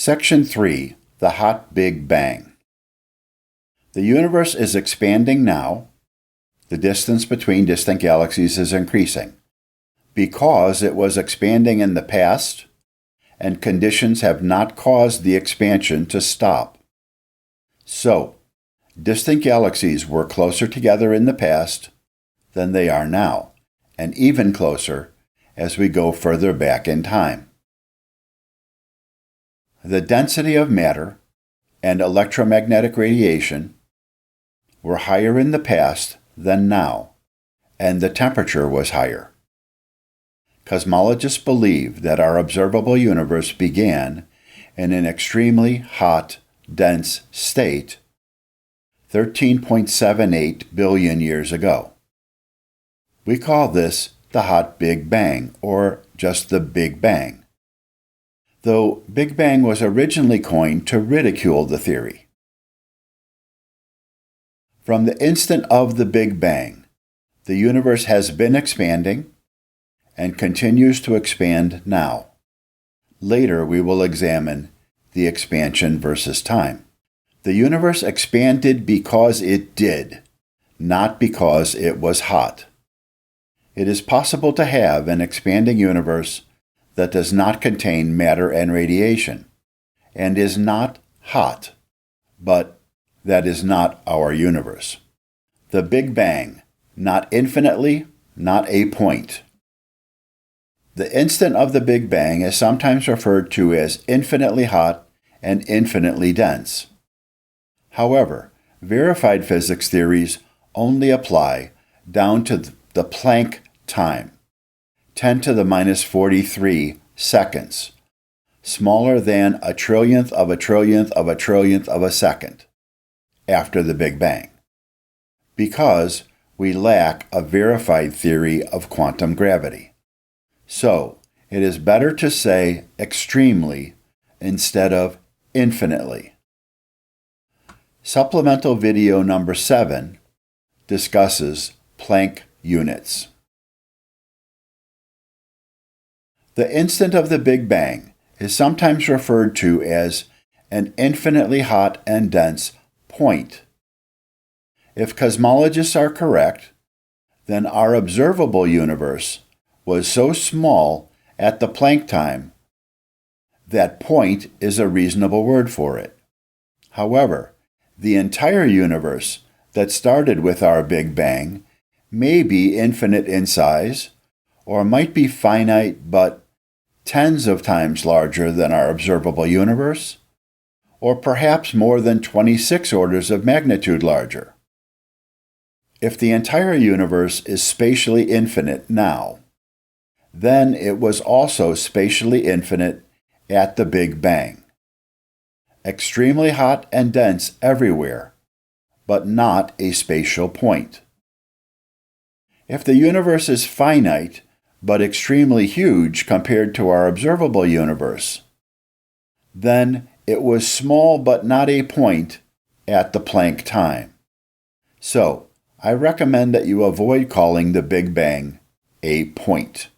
Section 3. The Hot Big Bang. The universe is expanding now. The distance between distant galaxies is increasing because it was expanding in the past, and conditions have not caused the expansion to stop. So, distant galaxies were closer together in the past than they are now, and even closer as we go further back in time. The density of matter and electromagnetic radiation were higher in the past than now, and the temperature was higher. Cosmologists believe that our observable universe began in an extremely hot, dense state 13.78 billion years ago. We call this the Hot Big Bang, or just the Big Bang, though Big Bang was originally coined to ridicule the theory. From the instant of the Big Bang, the universe has been expanding and continues to expand now. Later we will examine the expansion versus time. The universe expanded because it did, not because it was hot. It is possible to have an expanding universe that does not contain matter and radiation, and is not hot, but that is not our universe. The Big Bang, not infinitely, not a point. The instant of the Big Bang is sometimes referred to as infinitely hot and infinitely dense. However, verified physics theories only apply down to the Planck time, 10 to the minus 43 seconds, smaller than a trillionth of a trillionth of a trillionth of a second after the Big Bang, because we lack a verified theory of quantum gravity. So, it is better to say extremely instead of infinitely. Supplemental video number 7 discusses Planck units. The instant of the Big Bang is sometimes referred to as an infinitely hot and dense point. If cosmologists are correct, then our observable universe was so small at the Planck time that point is a reasonable word for it. However, the entire universe that started with our Big Bang may be infinite in size, or might be finite but tens of times larger than our observable universe, or perhaps more than 26 orders of magnitude larger. If the entire universe is spatially infinite now, then it was also spatially infinite at the Big Bang. Extremely hot and dense everywhere, but not a spatial point. If the universe is finite, but extremely huge compared to our observable universe, then it was small but not a point at the Planck time. So, I recommend that you avoid calling the Big Bang a point.